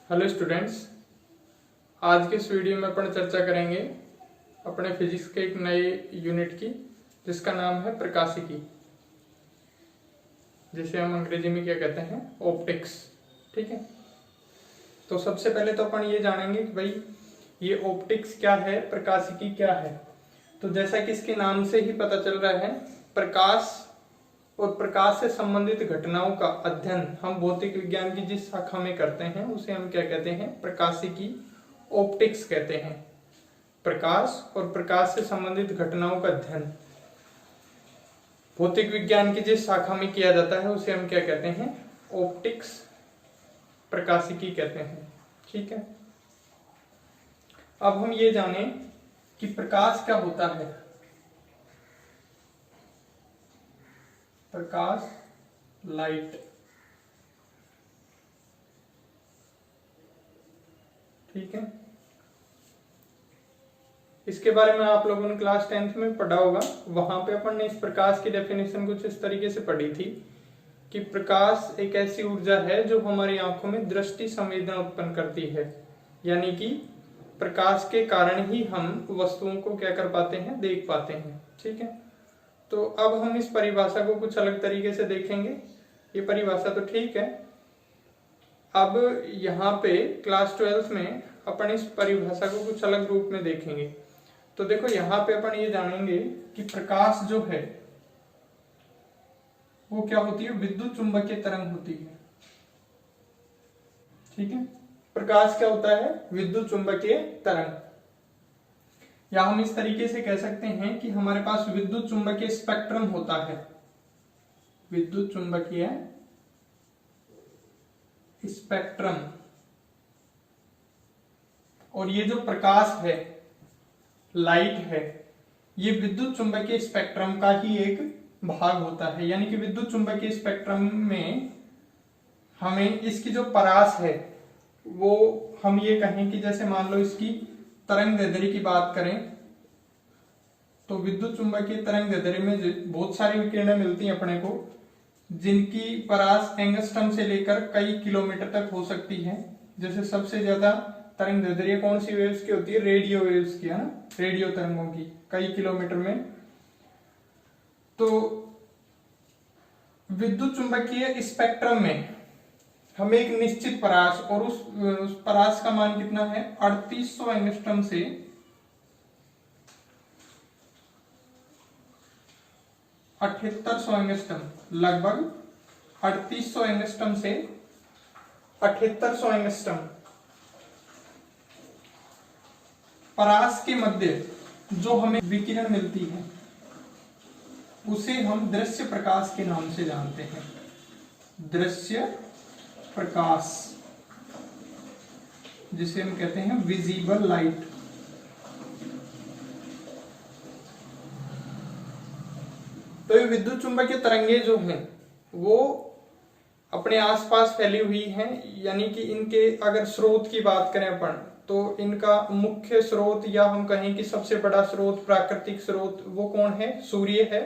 Hello students, आज के इस वीडियो में अपन चर्चा करेंगे अपने फिजिक्स के एक नए यूनिट की, जिसका नाम है प्रकाशिकी, जिसे हम अंग्रेजी में क्या कहते हैं, ऑप्टिक्स। ठीक है, तो सबसे पहले तो अपन ये जानेंगे कि भाई ये ऑप्टिक्स क्या है, प्रकाशिकी क्या है। तो जैसा कि इसके नाम से ही पता चल रहा है, प्रकाश और प्रकाश से संबंधित घटनाओं का अध्ययन हम भौतिक विज्ञान की जिस शाखा में करते हैं उसे हम क्या कहते हैं, प्रकाशिकी, ऑप्टिक्स कहते हैं। प्रकाश और प्रकाश से संबंधित घटनाओं का अध्ययन भौतिक विज्ञान की जिस शाखा में किया जाता है उसे हम क्या कहते हैं, ऑप्टिक्स, प्रकाशिकी कहते हैं। ठीक है, अब हम ये जाने कि प्रकाश क्या होता है। प्रकाश, लाइट। ठीक है, इसके बारे में आप लोगों ने क्लास 10th में पढ़ा होगा। वहां पे अपन ने इस प्रकाश की डेफिनेशन कुछ इस तरीके से पढ़ी थी कि प्रकाश एक ऐसी ऊर्जा है जो हमारी आंखों में दृष्टि संवेदना उत्पन्न करती है, यानी कि प्रकाश के कारण ही हम वस्तुओं को क्या कर पाते हैं, देख पाते हैं। ठीक है, तो अब हम इस परिभाषा को कुछ अलग तरीके से देखेंगे। ये परिभाषा तो ठीक है, अब यहाँ पे क्लास 12th में अपन इस परिभाषा को कुछ अलग रूप में देखेंगे। तो देखो, यहाँ पे अपन ये जानेंगे कि प्रकाश जो है वो क्या होती है, विद्युत चुंबकीय तरंग होती है। ठीक है, प्रकाश क्या होता है, विद्युत चुंबकीय तरंग, या हम इस तरीके से कह सकते हैं कि हमारे पास विद्युत चुंबकीय स्पेक्ट्रम होता है। विद्युत चुंबकीय स्पेक्ट्रम, और ये जो प्रकाश है, लाइट है, ये विद्युत चुंबकीय स्पेक्ट्रम का ही एक भाग होता है। यानी कि विद्युत चुंबकीय स्पेक्ट्रम में हमें इसकी जो परास है वो हम ये कहें कि जैसे मान लो इसकी तरंग दैर्ध्य की बात करें तो विद्युत चुंबकीय तरंग दैर्ध्य में बहुत सारी विकिरणें मिलती हैं अपने को, जिनकी परास एंगस्ट्रम से लेकर कई किलोमीटर तक हो सकती है। जैसे सबसे ज्यादा तरंग दैर्ध्य कौन सी वेव्स की होती है, रेडियो वेव्स की, है ना, रेडियो तरंगों की, कई किलोमीटर में। तो विद्युत चुंबकीय स्पेक्ट्रम में हमें एक निश्चित परास, और उस परास का मान कितना है, 3800 एंगस्ट्रम से 7800 एंगस्ट्रम, लगभग 3800 एंगस्ट्रम से 7800 एंगस्ट्रम परास के मध्य जो हमें विकिरण मिलती है उसे हम दृश्य प्रकाश के नाम से जानते हैं। दृश्य प्रकाश, जिसे हम कहते हैं विजिबल लाइट। तो ये विद्युत चुंबकीय तरंगे जो हैं वो अपने आसपास फैली हुई हैं, यानी कि इनके अगर स्रोत की बात करें अपन तो इनका मुख्य स्रोत, या हम कहें कि सबसे बड़ा स्रोत, प्राकृतिक स्रोत, वो कौन है, सूर्य है।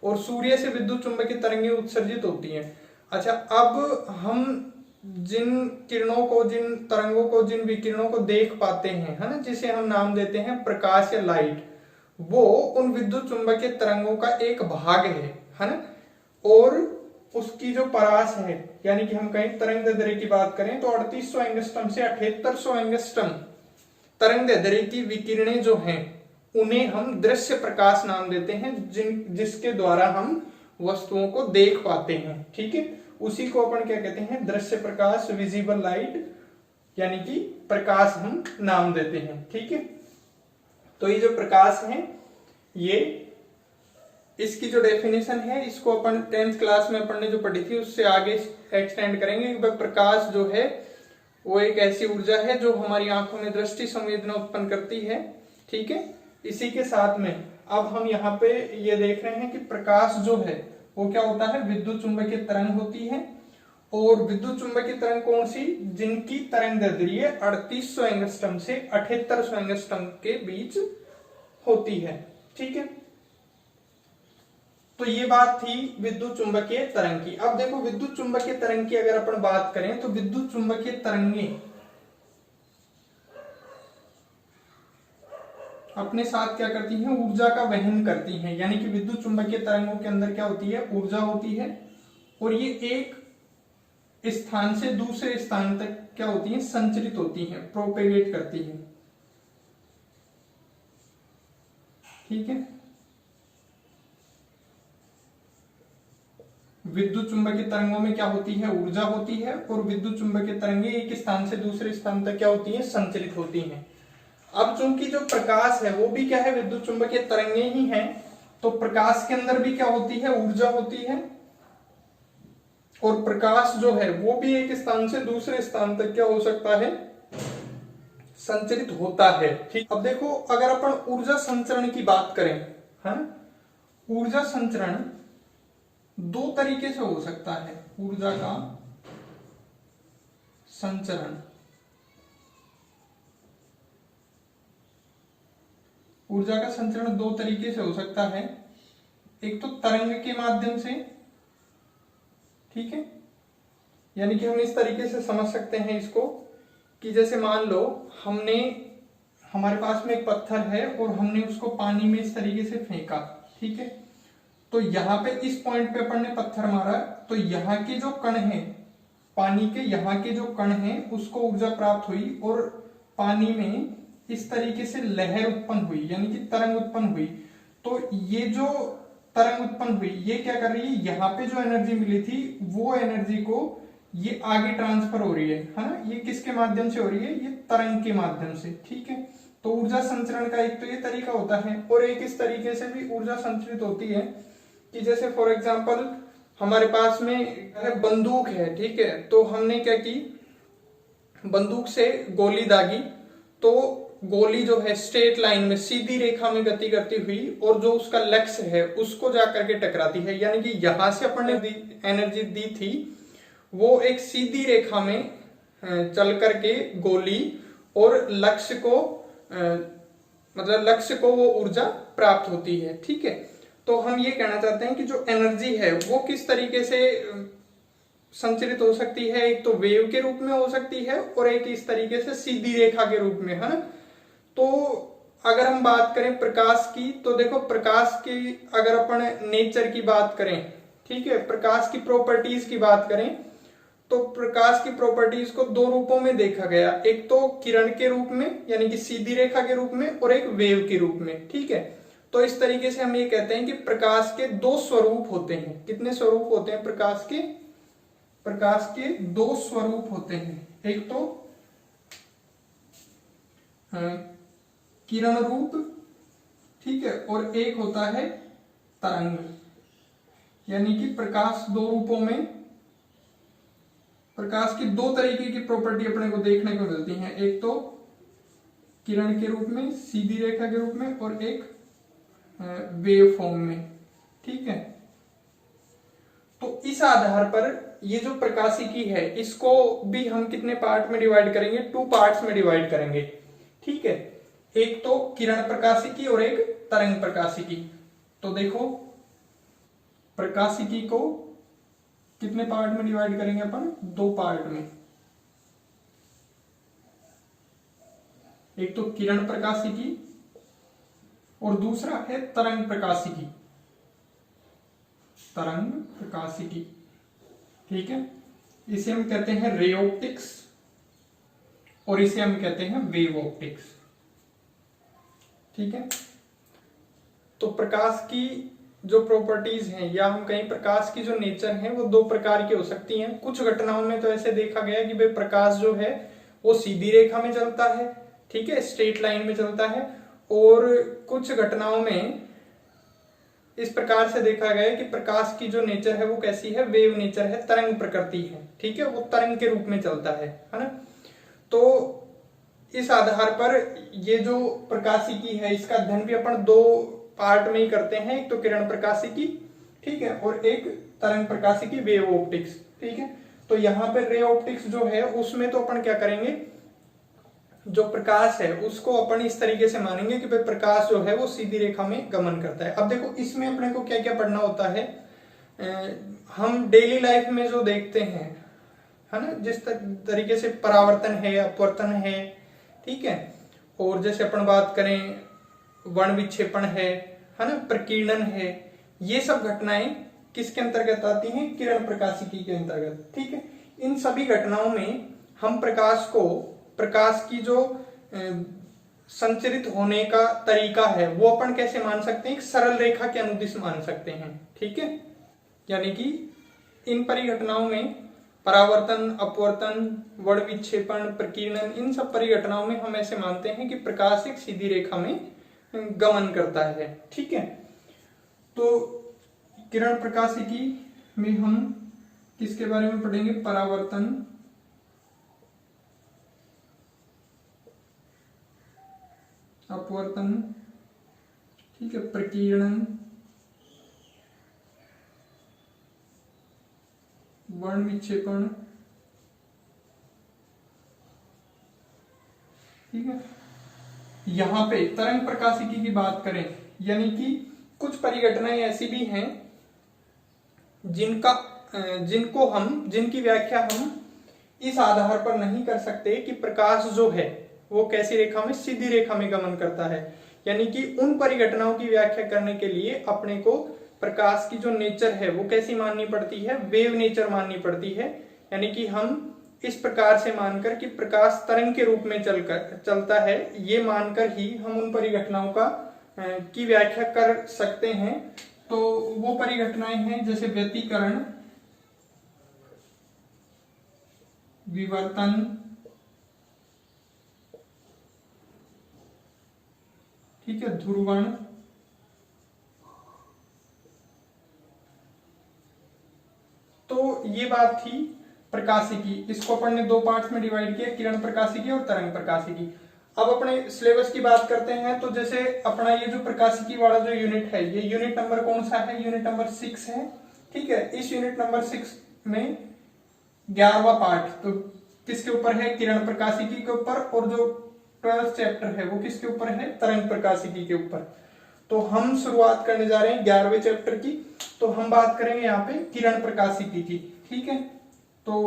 और सूर्य से विद्युत चुंबकीय तरंगें उत्सर्जित होती हैं। अच्छा, अब हम जिन किरणों को, जिन तरंगों को, जिन विकिरणों को देख पाते हैं, है ना, जिसे हम नाम देते हैं प्रकाश या लाइट, वो उन विद्युत चुंबकीय तरंगों का एक भाग है ना। और उसकी जो परास है, यानी कि हम कहीं तरंग दैर्ध्य की बात करें तो 3800 एंगस्ट्रम से 7800 एंगस्ट्रम तरंग दैर्ध्य की विकिरणें जो हैं उन्हें हम दृश्य प्रकाश नाम देते हैं, जिसके द्वारा हम वस्तुओं को देख पाते हैं। ठीक है, उसी को अपन क्या कहते हैं, दृश्य प्रकाश, विजिबल लाइट, यानी कि प्रकाश हम नाम देते हैं। ठीक है, तो ये जो प्रकाश है, ये इसकी जो डेफिनेशन है इसको अपन 10th क्लास में अपन ने जो पढ़ी थी उससे आगे एक्सटेंड करेंगे कि प्रकाश जो है वो एक ऐसी ऊर्जा है जो हमारी आंखों में दृष्टि संवेदना उत्पन्न करती है। ठीक है, इसी के साथ में अब हम यहाँ पे ये देख रहे हैं कि प्रकाश जो है वो क्या होता है, विद्युत चुंबकीय तरंग होती है। और विद्युत चुंबकीय तरंग कौन सी, जिनकी तरंग दैर्ध्य 3800 एंगस्ट्रम से 7800 एंगस्ट्रम के बीच होती है। ठीक है, तो ये बात थी विद्युत चुंबकीय तरंग की। अब देखो, विद्युत चुंबकीय तरंग की अगर अपन बात करें तो विद्युत चुंबकीय तरंगें अपने साथ क्या करती हैं, ऊर्जा का वहन करती हैं। यानी कि विद्युत चुंबकीय तरंगों के अंदर क्या होती है, ऊर्जा होती है, और ये एक स्थान से दूसरे स्थान तक क्या होती है, संचरित होती हैं, प्रोपेगेट करती हैं। ठीक है, विद्युत चुंबकीय तरंगों में क्या होती है, ऊर्जा होती है, और विद्युत चुंबकीय तरंगे एक स्थान से दूसरे स्थान तक क्या होती हैं, संचरित होती हैं। अब चूंकि जो प्रकाश है वो भी क्या है, विद्युत चुंबकीय तरंगे ही हैं, तो प्रकाश के अंदर भी क्या होती है, ऊर्जा होती है, और प्रकाश जो है वो भी एक स्थान से दूसरे स्थान तक क्या हो सकता है, संचरित होता है। ठीक, अब देखो अगर अपन ऊर्जा संचरण की बात करें, है ना, ऊर्जा संचरण दो तरीके से हो सकता है। ऊर्जा का संचरण, ऊर्जा का संचरण दो तरीके से हो सकता है। एक तो तरंग के माध्यम से, ठीक है, यानी कि हम इस तरीके से समझ सकते हैं इसको कि जैसे मान लो हमारे पास में एक पत्थर है और हमने उसको पानी में इस तरीके से फेंका, ठीक है, तो यहाँ पे इस पॉइंट पे अपन ने पत्थर मारा, तो यहाँ के जो कण हैं, पानी के यहाँ के जो कण हैं उसको ऊर्जा प्राप्त हुई, और पानी में इस तरीके से लहर उत्पन्न हुई, यानी कि तरंग उत्पन्न हुई। तो ये जो तरंग उत्पन्न हुई ये क्या कर रही है, यहाँ पे जो एनर्जी मिली थी वो एनर्जी को ये आगे ट्रांसफर हो रही है ना, ये किसके माध्यम से हो रही है, ये तरंग के माध्यम से। ठीक है, तो ऊर्जा संचरण का एक तो ये तरीका होता है, और एक इस तरीके से भी ऊर्जा संचरित होती है कि जैसे फॉर एग्जांपल हमारे पास में बंदूक है, ठीक है, तो हमने क्या की, बंदूक से गोली दागी, तो गोली जो है स्ट्रेट लाइन में सीधी रेखा में गति करती हुई और जो उसका लक्ष्य है उसको जाकर के टकराती है, यानी कि यहां से अपन ने एनर्जी दी थी वो एक सीधी रेखा में चल करके गोली और लक्ष्य को मतलब लक्ष्य को वो ऊर्जा प्राप्त होती है। ठीक है, तो हम ये कहना चाहते हैं कि जो एनर्जी है वो किस तरीके से संचरित हो सकती है, एक तो वेव के रूप में हो सकती है और एक इस तरीके से सीधी रेखा के रूप में, है ना। तो अगर हम बात करें प्रकाश की, तो देखो प्रकाश की अगर अपन नेचर की बात करें, ठीक है, प्रकाश की प्रॉपर्टीज की बात करें, तो प्रकाश की प्रॉपर्टीज को दो रूपों में देखा गया, एक तो किरण के रूप में यानी कि सीधी रेखा के रूप में, और एक वेव के रूप में। ठीक है, तो इस तरीके से हम ये कहते हैं कि प्रकाश के दो स्वरूप होते हैं। कितने स्वरूप होते हैं प्रकाश के? प्रकाश के दो स्वरूप होते हैं, एक तो किरण रूप, ठीक है, और एक होता है तरंग, यानी कि प्रकाश दो रूपों में, प्रकाश की दो तरीके की प्रॉपर्टी अपने को देखने को मिलती हैं, एक तो किरण के रूप में, सीधी रेखा के रूप में, और एक वेव फॉर्म में। ठीक है, तो इस आधार पर ये जो प्रकाशिकी है इसको भी हम कितने पार्ट में डिवाइड करेंगे? टू पार्ट्स में डिवाइड करेंगे। ठीक है, एक तो किरण प्रकाशिकी और एक तरंग प्रकाशिकी। तो देखो प्रकाशिकी को कितने पार्ट में डिवाइड करेंगे अपन? दो पार्ट में, एक तो किरण प्रकाशिकी और दूसरा है तरंग प्रकाशिकी। तरंग प्रकाशिकी, ठीक है, इसे हम कहते हैं रे ऑप्टिक्स और इसे हम कहते हैं वेव ऑप्टिक्स। ठीक है, तो प्रकाश की जो प्रॉपर्टीज हैं या हम कहीं प्रकाश की जो नेचर है वो दो प्रकार की हो सकती हैं। कुछ घटनाओं में तो ऐसे देखा गया कि भाई प्रकाश जो है वो सीधी रेखा में चलता है, ठीक है, स्ट्रेट लाइन में चलता है, और कुछ घटनाओं में इस प्रकार से देखा गया कि प्रकाश की जो नेचर है वो कैसी है? वेव नेचर है, तरंग प्रकृति है। ठीक है, वो तरंग के रूप में चलता है ना। तो इस आधार पर ये जो प्रकाशिकी है इसका अध्ययन भी अपन दो पार्ट में ही करते हैं, एक तो किरण प्रकाशिकी, ठीक है, और एक तरंग प्रकाशिकी, वेव ऑप्टिक्स। ठीक है, तो यहाँ पे रे ऑप्टिक्स जो है उसमें तो अपन क्या करेंगे, जो प्रकाश है उसको अपन इस तरीके से मानेंगे कि भाई प्रकाश जो है वो सीधी रेखा में गमन करता है। अब देखो इसमें अपने को क्या क्या पढ़ना होता है, हम डेली लाइफ में जो देखते हैं, है ना, जिस तरीके से परावर्तन है, अपवर्तन है, ठीक है, और जैसे अपन बात करें वर्ण विक्षेपण है ना, प्रकीर्णन है, ये सब घटनाएं किसके अंतर्गत आती हैं? किरण प्रकाशिकी के अंतर्गत। ठीक है, इन सभी घटनाओं में हम प्रकाश की जो संचरित होने का तरीका है वो अपन कैसे मान सकते हैं? एक सरल रेखा के अनुदिश मान सकते हैं। ठीक है, यानी कि इन परिघटनाओं में परावर्तन, अपवर्तन, वर्ण विक्षेपण, प्रकीर्णन, इन सब परिघटनाओं में हम ऐसे मानते हैं कि प्रकाश एक सीधी रेखा में गमन करता है। ठीक है, तो किरण प्रकाशिकी में हम किसके बारे में पढ़ेंगे? परावर्तन, अपवर्तन, ठीक है, प्रकीर्णन, वर्ण विक्षेपण। ठीक है, यहां पे तरंग प्रकाशिकी की बात करें, यानी कि कुछ परिघटनाएं ऐसी भी हैं जिनकी व्याख्या हम इस आधार पर नहीं कर सकते कि प्रकाश जो है वो कैसी रेखा में? सीधी रेखा में गमन करता है। यानी कि उन परिघटनाओं की व्याख्या करने के लिए अपने को प्रकाश की जो नेचर है वो कैसी माननी पड़ती है? वेव नेचर माननी पड़ती है। यानी कि हम इस प्रकार से मानकर कि प्रकाश तरंग के रूप में चलता है, ये मानकर ही हम उन परिघटनाओं की व्याख्या कर सकते हैं। तो वो परिघटनाएं हैं जैसे व्यतिकरण, विवर्तन, ठीक है, ध्रुवण, तो ये बात थी प्रकाशिकी। इसको अपन ने दो पार्ट्स में डिवाइड किया, किरण प्रकाशिकी और तरंग प्रकाशिकी। अब अपने सिलेबस की बात करते हैं, तो जैसे अपना ये जो प्रकाशिकी वाला जो यूनिट है, ये यूनिट नंबर कौन सा है? यूनिट नंबर 6 है। ठीक है, इस यूनिट नंबर 6 में 11वां पार्ट तो किसके ऊपर है? किरण प्रकाशिकी के ऊपर, और जो 12th चैप्टर है वो किसके ऊपर है? तरंग प्रकाशिकी के ऊपर। तो हम शुरुआत करने जा रहे हैं 11वें चैप्टर की। तो हम बात करेंगे यहाँ पे किरण प्रकाशिकी की। ठीक है, तो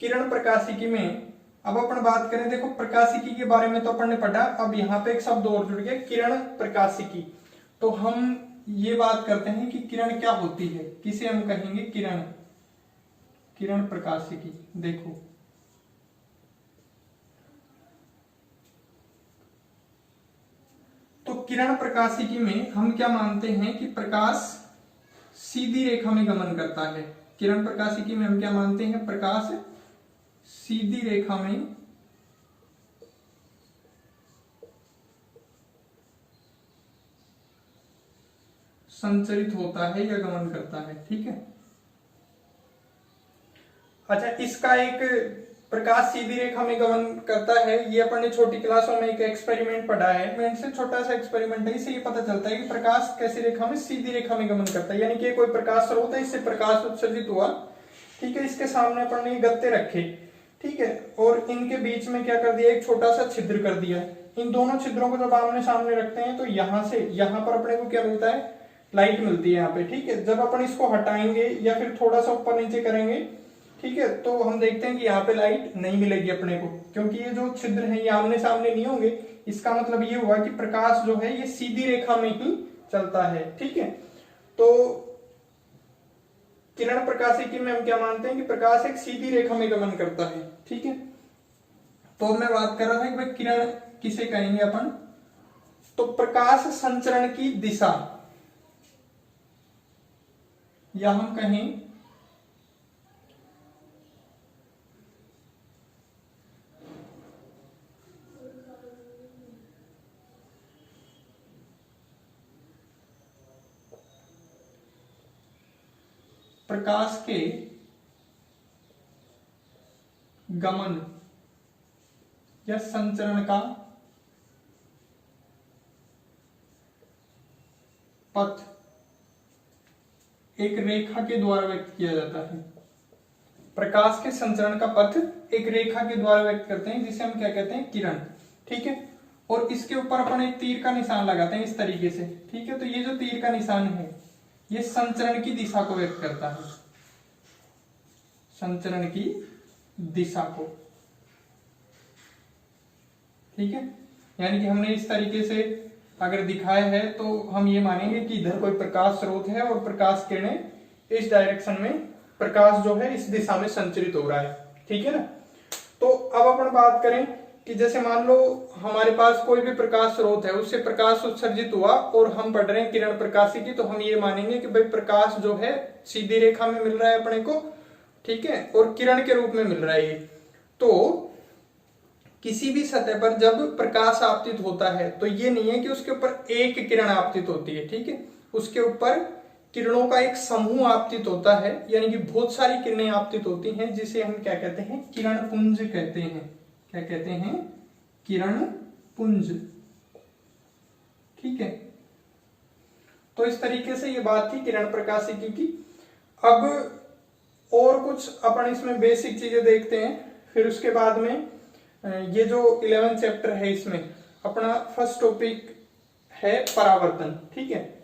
किरण प्रकाशिकी में अब अपन बात करें, देखो प्रकाशिकी के बारे में तो अपन ने पढ़ा, अब यहाँ पे एक शब्द और जुड़ गया, किरण प्रकाशिकी। तो हम ये बात करते हैं कि किरण क्या होती है, किसे हम कहेंगे किरण, किरण प्रकाशिकी। देखो तो किरण प्रकाशिकी में हम क्या मानते हैं कि प्रकाश सीधी रेखा में गमन करता है। किरण प्रकाशिकी में हम क्या मानते हैं? प्रकाश सीधी रेखा में संचरित होता है या गमन करता है। ठीक है, अच्छा, इसका एक प्रकाश सीधी रेखा में गमन करता है, ये अपन ने छोटी क्लासों में एक एक्सपेरिमेंट पढ़ा है। मैं इनसे छोटा सा एक्सपेरिमेंट है, इससे ये पता चलता है कि प्रकाश कैसी रेखा में? सीधी रेखा में गमन करता है। यानी कि कोई प्रकाश स्रोत है, इससे प्रकाश उत्सर्जित हुआ। ठीक है, इसके सामने अपन ने गत्ते रखे, ठीक है, और इनके बीच में क्या कर दिया? एक छोटा सा छिद्र कर दिया। इन दोनों छिद्रों को जब आमने सामने रखते हैं तो यहां से यहां पर अपने को क्या मिलता है? लाइट मिलती है यहाँ पे। ठीक है, जब अपन इसको हटाएंगे या फिर थोड़ा सा ऊपर नीचे करेंगे, ठीक है, तो हम देखते हैं कि यहाँ पे लाइट नहीं मिलेगी अपने को, क्योंकि ये जो छिद्र है ये आमने सामने नहीं होंगे। इसका मतलब ये हुआ कि प्रकाश जो है ये सीधी रेखा में ही चलता है। ठीक है, तो किरण प्रकाशिकी में हम क्या मानते हैं कि प्रकाश एक सीधी रेखा में गमन करता है। ठीक है, तो मैं बात कर रहा था कि भाई किरण किसे कहेंगे अपन? तो प्रकाश संचरण की दिशा, या हम कहें प्रकाश के गमन या संचरण का पथ एक रेखा के द्वारा व्यक्त किया जाता है। प्रकाश के संचरण का पथ एक रेखा के द्वारा व्यक्त करते हैं, जिसे हम क्या कहते हैं? किरण। ठीक है, और इसके ऊपर अपन एक तीर का निशान लगाते हैं इस तरीके से। ठीक है, तो ये जो तीर का निशान है ये संचरण की दिशा को व्यक्त करता है, संचरण की दिशा को। ठीक है, यानी कि हमने इस तरीके से अगर दिखाया है तो हम ये मानेंगे कि इधर कोई प्रकाश स्रोत है और प्रकाश किरणें इस डायरेक्शन में, प्रकाश जो है इस दिशा में संचरित हो रहा है, ठीक है ना। तो अब अपन बात करें कि जैसे मान लो हमारे पास कोई भी प्रकाश स्रोत है, उससे प्रकाश उत्सर्जित हुआ और हम पढ़ रहे हैं किरण प्रकाशिकी, तो हम ये मानेंगे कि भाई प्रकाश जो है सीधी रेखा में मिल रहा है अपने को, ठीक है, और किरण के रूप में मिल रहा है ये। तो किसी भी सतह पर जब प्रकाश आपतित होता है तो ये नहीं है कि उसके ऊपर एक किरण आपतित होती है, ठीक है, उसके ऊपर किरणों का एक समूह आपतित होता है, यानी कि बहुत सारी किरणें आपतित होती हैं, जिसे हम क्या कहते हैं, किरण पुंज कहते हैं। क्या कहते हैं, किरण पुंज, ठीक है। तो इस तरीके से ये बात थी किरण प्रकाशिकी की। अब और कुछ अपन इसमें बेसिक चीजें देखते हैं, फिर उसके बाद में ये जो 11 चैप्टर है इसमें अपना फर्स्ट टॉपिक है परावर्तन, ठीक है।